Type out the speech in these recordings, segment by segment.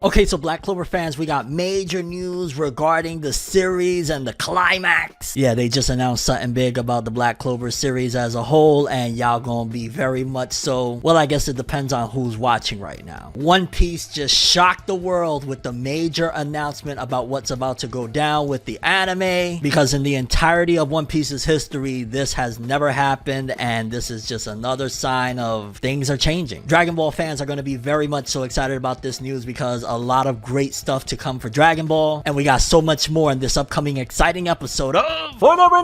Okay, so Black Clover fans, we got major news regarding the series and the climax. Yeah, they just announced something big about the Black Clover series as a whole, and y'all gonna be very much so, well, I guess it depends on who's watching right now. One Piece just shocked the world with the major announcement about what's about to go down with the anime, because in the entirety of One Piece's history, this has never happened, and this is just another sign of things are changing. Dragon Ball fans are gonna be very much so excited about this news because a lot of great stuff to come for Dragon Ball, and we got so much more in this upcoming exciting episode of Forever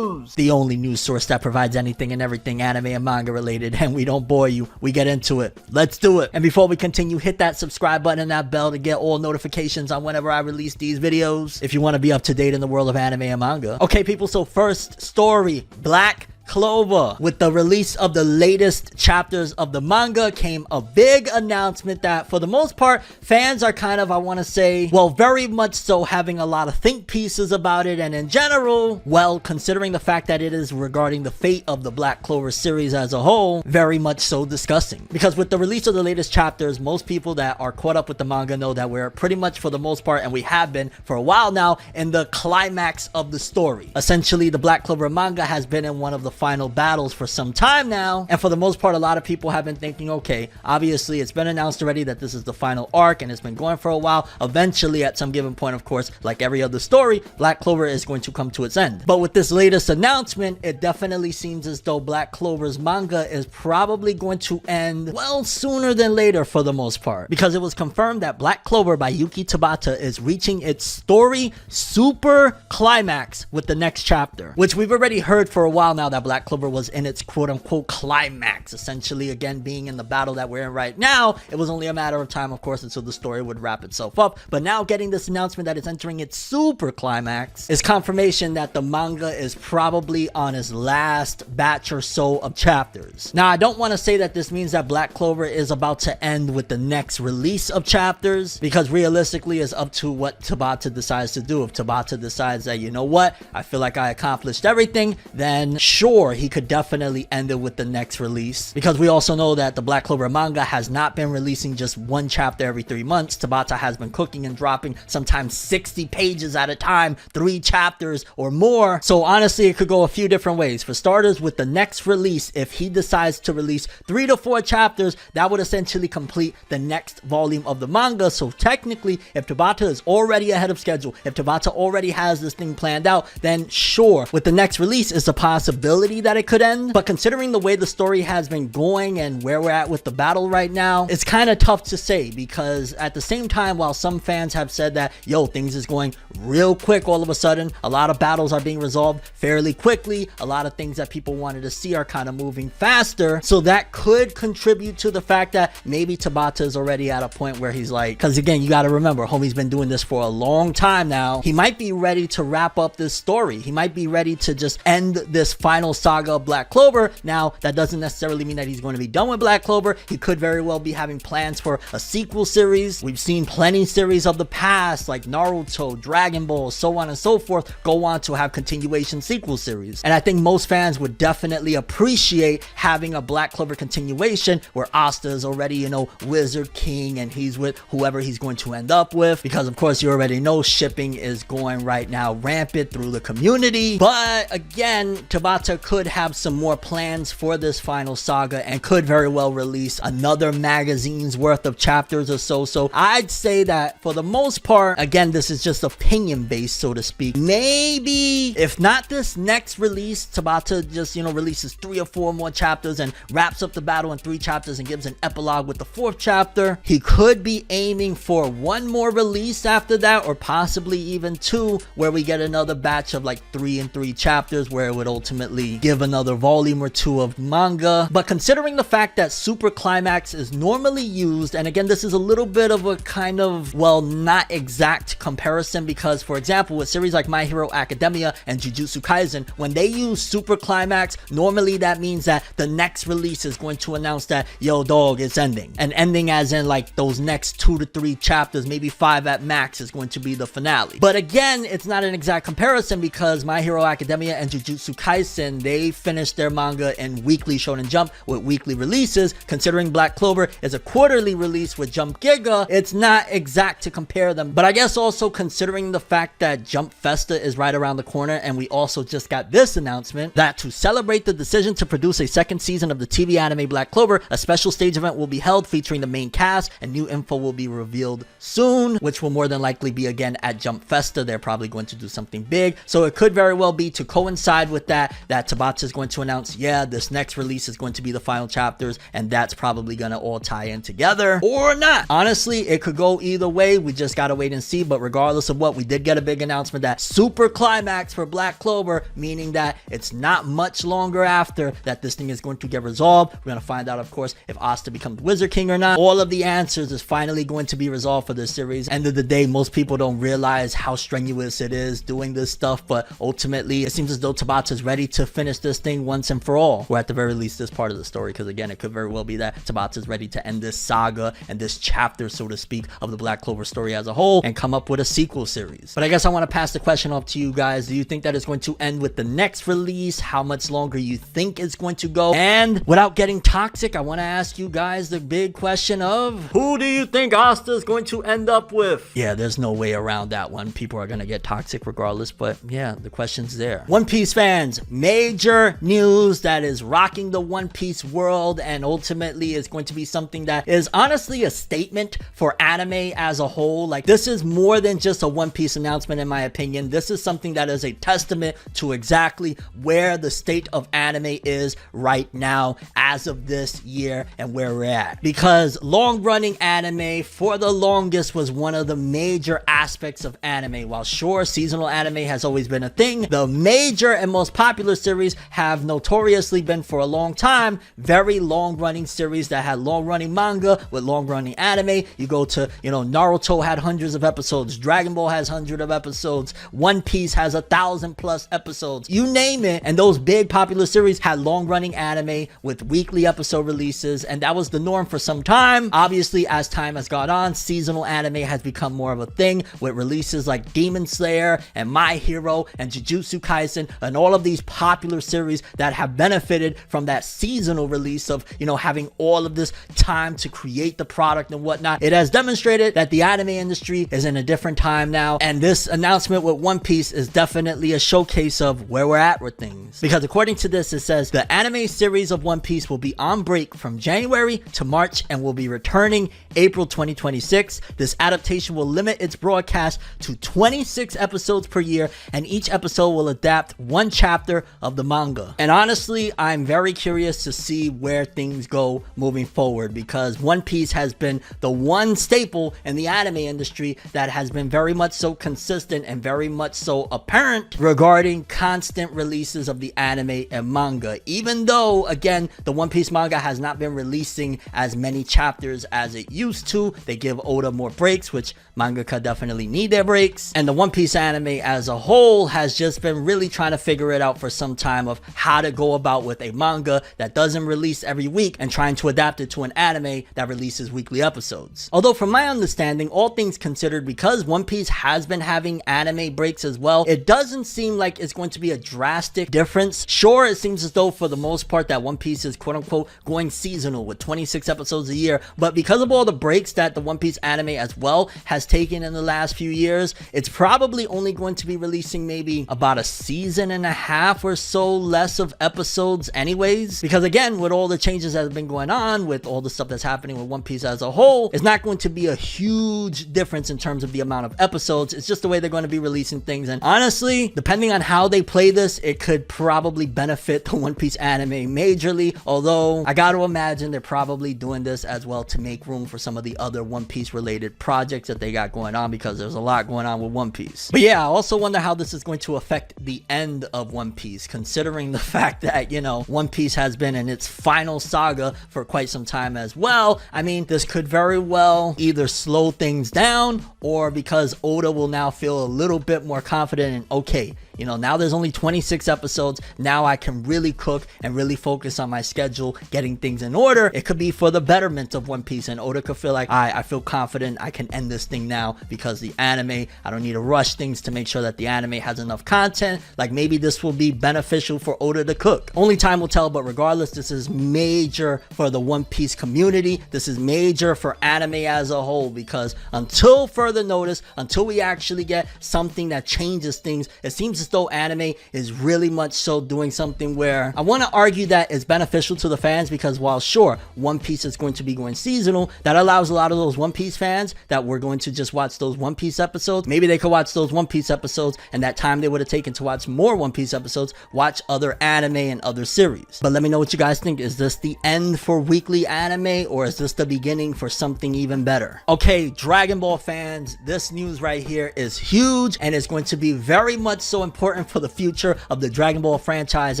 News, the only news source that provides anything and everything anime and manga related, and we don't bore you, we get into it. Let's do it. And before we continue, hit that subscribe button and that bell to get all notifications on whenever I release these videos, if you want to be up to date in the world of anime and manga. Okay people, so first story, Black Clover. With the release of the latest chapters of the manga came a big announcement that for the most part fans are kind of, I want to say, well, very much so having a lot of think pieces about it, and in general, well, considering the fact that it is regarding the fate of the Black Clover series as a whole, very much so discussing. Because with the release of the latest chapters, most people that are caught up with the manga know that we're pretty much, for the most part, and we have been for a while now, in the climax of the story. Essentially, the Black Clover manga has been in one of the final battles for some time now, and for the most part a lot of people have been thinking, okay, obviously it's been announced already that this is the final arc and it's been going for a while. Eventually at some given point, of course, like every other story, Black Clover is going to come to its end. But with this latest announcement, it definitely seems as though Black Clover's manga is probably going to end, well, sooner than later for the most part, because it was confirmed that Black Clover by Yuki Tabata is reaching its story super climax with the next chapter, which we've already heard for a while now that Black Clover was in its quote-unquote climax, essentially again being in the battle that we're in right now. It was only a matter of time, of course, until the story would wrap itself up, but now getting this announcement that it's entering its super climax is confirmation that the manga is probably on its last batch or so of chapters. Now I don't want to say that this means that Black Clover is about to end with the next release of chapters, because realistically it's up to what Tabata decides to do. If Tabata decides that, you know what, I feel like I accomplished everything, then sure, he could definitely end it with the next release, because we also know that the Black Clover manga has not been releasing just one chapter every 3 months. Tabata has been cooking and dropping sometimes 60 pages at a time, 3 chapters or more. So honestly, it could go a few different ways. For starters, with the next release, if he decides to release 3 to 4 chapters, that would essentially complete the next volume of the manga. So technically, if Tabata is already ahead of schedule, if Tabata already has this thing planned out, then sure, with the next release is a possibility that it could end. But considering the way the story has been going and where we're at with the battle right now, it's kind of tough to say, because at the same time, while some fans have said that, yo, things is going real quick all of a sudden, a lot of battles are being resolved fairly quickly, a lot of things that people wanted to see are kind of moving faster, so that could contribute to the fact that maybe Tabata is already at a point where he's like, because again, you got to remember, homie's been doing this for a long time now, he might be ready to wrap up this story, he might be ready to just end this final saga of Black Clover. Now that doesn't necessarily mean that he's going to be done with Black Clover. He could very well be having plans for a sequel series. We've seen plenty series of the past like Naruto, Dragon Ball, so on and so forth, go on to have continuation sequel series, and I think most fans would definitely appreciate having a Black Clover continuation where Asta is already, you know, Wizard King, and he's with whoever he's going to end up with, because of course you already know shipping is going right now rampant through the community. But again, Tabata could have some more plans for this final saga and could very well release another magazine's worth of chapters or so. So I'd say that for the most part, again, this is just opinion based, so to speak, maybe if not this next release, Tabata just, you know, releases 3 or 4 more chapters and wraps up the battle in 3 chapters and gives an epilogue with the 4th chapter. He could be aiming for 1 more release after that, or possibly even 2, where we get another batch of like 3 and 3 chapters where it would ultimately give another volume or 2 of manga. But considering the fact that super climax is normally used, and again, this is a little bit of a kind of, well, not exact comparison, because for example, with series like My Hero Academia and Jujutsu Kaisen, when they use super climax, normally that means that the next release is going to announce that, yo dog, it's ending, and ending as in like those next 2 to 3 chapters, maybe 5 at max, is going to be the finale. But again, it's not an exact comparison, because My Hero Academia and Jujutsu Kaisen when they finish their manga in weekly Shonen Jump with weekly releases. Considering Black Clover is a quarterly release with Jump Giga, it's not exact to compare them. But I guess also considering the fact that Jump Festa is right around the corner, and we also just got this announcement that to celebrate the decision to produce a second season of the TV anime Black Clover, a special stage event will be held featuring the main cast, and new info will be revealed soon, which will more than likely be again at Jump Festa. They're probably going to do something big, so it could very well be to coincide with that Tabata is going to announce, yeah, this next release is going to be the final chapters, and that's probably going to all tie in together, or not. Honestly, it could go either way. We just gotta wait and see. But regardless of what, we did get a big announcement that super climax for Black Clover, meaning that it's not much longer after that this thing is going to get resolved. We're gonna find out, of course, if Asta becomes Wizard King or not. All of the answers is finally going to be resolved for this series. End of the day, most people don't realize how strenuous it is doing this stuff, but ultimately it seems as though Tabata is ready to finish this thing once and for all, or at the very least this part of the story, because again, it could very well be that Tabata is ready to end this saga and this chapter, so to speak, of the Black Clover story as a whole and come up with a sequel series. But I guess I want to pass the question off to you guys. Do you think that it's going to end with the next release? How much longer you think it's going to go? And without getting toxic, I want to ask you guys the big question of, who do you think Asta is going to end up with? Yeah, there's no way around that one. People are going to get toxic regardless, but yeah, the question's there. One Piece fans, major news that is rocking the One Piece world, and ultimately is going to be something that is honestly a statement for anime as a whole. Like, this is more than just a One Piece announcement, in my opinion. This is something that is a testament to exactly where the state of anime is right now as of this year and where we're at. Because long-running anime for the longest was one of the major aspects of anime. While sure, seasonal anime has always been a thing, the major and most popular series have notoriously been for a long time very long-running series that had long-running manga with long-running anime. You go to, Naruto had hundreds of episodes, Dragon Ball has hundreds of episodes, One Piece has 1,000+ episodes, you name it, and those big popular series had long-running anime with weekly episode releases, and that was the norm for some time. Obviously, as time has gone on, seasonal anime has become more of a thing with releases like Demon Slayer and My Hero and Jujutsu Kaisen and all of these popular series that have benefited from that seasonal release of, having all of this time to create the product and whatnot. It has demonstrated that the anime industry is in a different time now, and this announcement with One Piece is definitely a showcase of where we're at with things. Because according to this, it says the anime series of One Piece will be on break from January to March and will be returning April 2026. This adaptation will limit its broadcast to 26 episodes per year, and each episode will adapt one chapter of the manga. And honestly, I'm very curious to see where things go moving forward, because One Piece has been the one staple in the anime industry that has been very much so consistent and very much so apparent regarding constant releases of the anime and manga. Even though, again, the One Piece manga has not been releasing as many chapters as it used to. They give Oda more breaks, which mangaka definitely need their breaks. And the One Piece anime as a whole has just been really trying to figure it out for some time of how to go about with a manga that doesn't release every week and trying to adapt it to an anime that releases weekly episodes. Although from my understanding, all things considered, because One Piece has been having anime breaks as well, it doesn't seem like it's going to be a drastic difference. Sure, it seems as though for the most part that One Piece is quote unquote going seasonal with 26 episodes a year, but because of all the breaks that the One Piece anime as well has taken in the last few years, it's probably only going to be releasing maybe about a season and a half or so less of episodes anyways. Because again, with all the changes that have been going on, with all the stuff that's happening with One Piece as a whole, it's not going to be a huge difference in terms of the amount of episodes. It's just the way they're going to be releasing things. And honestly, depending on how they play this, it could probably benefit the One Piece anime majorly. Although I got to imagine they're probably doing this as well to make room for some of the other One Piece related projects that they got going on, because there's a lot going on with One Piece. But yeah, I also wonder how this is going to affect the end of One Piece, considering the fact that, One Piece has been in its final saga for quite some time as well. I mean, this could very well either slow things down, or because Oda will now feel a little bit more confident in, okay, You know, now there's only 26 episodes. Now I can really cook and really focus on my schedule, getting things in order. It could be for the betterment of One Piece, and Oda could feel like, I feel confident I can end this thing now because the anime, I don't need to rush things to make sure that the anime has enough content. Like, maybe this will be beneficial for Oda to cook. Only time will tell, but regardless, this is major for the One Piece community. This is major for anime as a whole, because until further notice, until we actually get something that changes things, it seems as though anime is really much so doing something where I want to argue that it's beneficial to the fans, because while sure, One Piece is going to be going seasonal, that allows a lot of those One Piece fans that were going to just watch those One Piece episodes, maybe they could watch those One Piece episodes, and that time they would have taken to watch more One Piece episodes, watch other anime and other series. But let me know what you guys think. Is this the end for weekly anime, or is this the beginning for something even better? Okay, Dragon Ball fans, this news right here is huge, and it's going to be very much so important for the future of the Dragon Ball franchise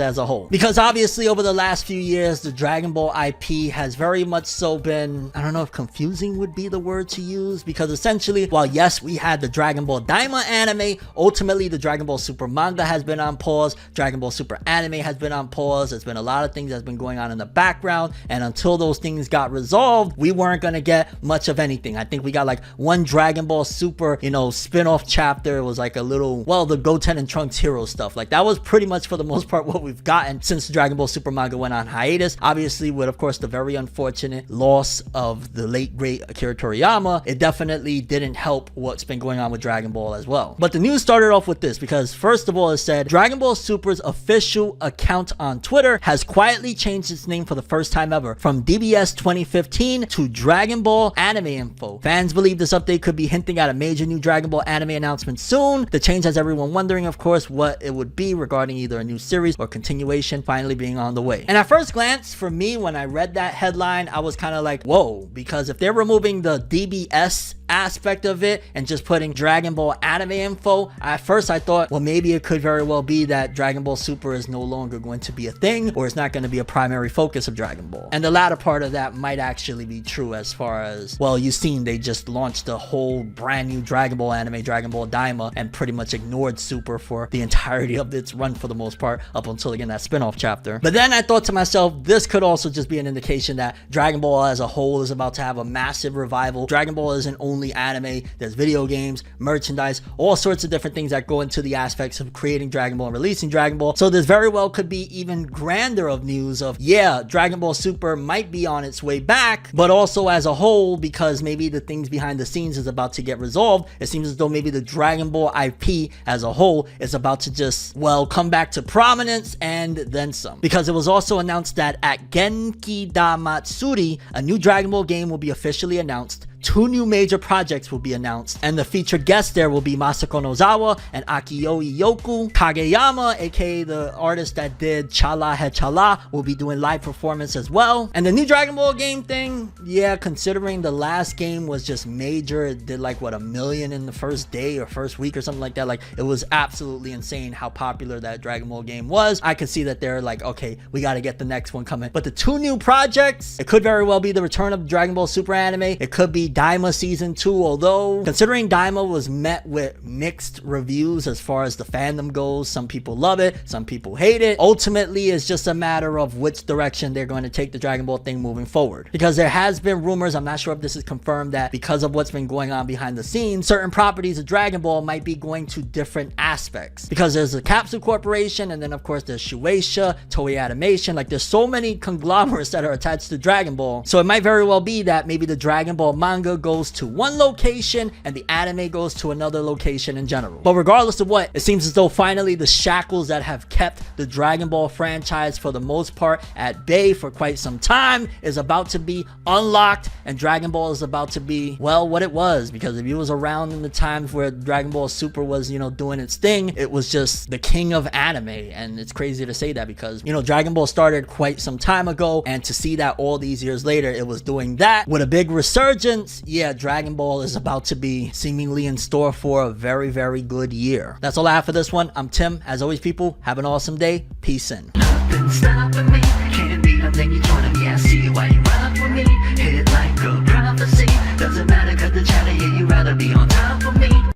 as a whole. Because obviously over the last few years, the Dragon Ball IP has very much so been, I don't know if confusing would be the word to use, because essentially, while yes, we had the Dragon Ball Daima anime, ultimately the Dragon Ball Super manga has been on pause, Dragon Ball Super anime has been on pause. There's been a lot of things that's been going on in the background, and until those things got resolved, we weren't gonna get much of anything. I think we got like one Dragon Ball Super, you know, spin-off chapter. It was like a little, well, the Goten and Trunks hero stuff. Like, that was pretty much for the most part what we've gotten since Dragon Ball Super manga went on hiatus. Obviously, with of course the very unfortunate loss of the late great Akira Toriyama, it definitely didn't help what's been going on with Dragon Ball as well. But the news started off with this, because first of all, it said Dragon Ball Super's official account on Twitter has quietly changed its name for the first time ever, from DBS 2015 to Dragon Ball Anime Info. Fans believe this update could be hinting at a major new Dragon Ball anime announcement soon. The change has everyone wondering, of course, what it would be regarding either a new series or continuation finally being on the way. And at first glance, for me, when I read that headline, I was kind of like, whoa, because if they're removing the DBS aspect of it and just putting Dragon Ball Anime Info, at first I thought, well, maybe it could very well be that Dragon Ball Super is no longer going to be a thing, or it's not going to be a primary focus of Dragon Ball. And the latter part of that might actually be true, as far as, well, you've seen they just launched a whole brand new Dragon Ball anime, Dragon Ball Daima, and pretty much ignored Super for the entirety of its run for the most part, up until again that spin-off chapter. But then I thought to myself, this could also just be an indication that Dragon Ball as a whole is about to have a massive revival. Dragon Ball isn't only anime, there's video games, merchandise, all sorts of different things that go into the aspects of creating Dragon Ball and releasing Dragon Ball. So there's very well could be even grander of news of, yeah, Dragon Ball Super might be on its way back, but also as a whole, because maybe the things behind the scenes is about to get resolved, it seems as though maybe the Dragon Ball IP as a whole is about to just, well, come back to prominence and then some. Because it was also announced that at Genki Da Matsuri, a new Dragon Ball game will be officially announced. 2 new major projects will be announced, and the featured guests there will be Masako Nozawa and Akiyoi Yoku. Kageyama, aka the artist that did Chala He Chala, will be doing live performance as well. And the new Dragon Ball game thing, yeah, considering the last game was just major, it did like what, 1 million in the first day or first week or something like that. Like, it was absolutely insane how popular that Dragon Ball game was. I could see that they're like, okay, we got to get the next one coming. But the 2 new projects, it could very well be the return of Dragon Ball Super anime. It could be Daima Season 2, although considering Daima was met with mixed reviews as far as the fandom goes, some people love it, some people hate it. Ultimately, it's just a matter of which direction they're going to take the Dragon Ball thing moving forward. Because there has been rumors, I'm not sure if this is confirmed, that because of what's been going on behind the scenes, certain properties of Dragon Ball might be going to different aspects. Because there's the Capsule Corporation, and then of course there's Shueisha, Toei Animation. Like, there's so many conglomerates that are attached to Dragon Ball. So it might very well be that maybe the Dragon Ball manga goes to one location and the anime goes to another location in general. But regardless of what, it seems as though finally the shackles that have kept the Dragon Ball franchise for the most part at bay for quite some time is about to be unlocked, and Dragon Ball is about to be, well, what it was. Because if you was around in the times where Dragon Ball Super was, you know, doing its thing, it was just the king of anime. And it's crazy to say that because, you know, Dragon Ball started quite some time ago, and to see that all these years later it was doing that with a big resurgence, yeah, Dragon Ball is about to be seemingly in store for a very, very good year. That's all I have for this one. I'm Tim. As always, people, have an awesome day. Peace in.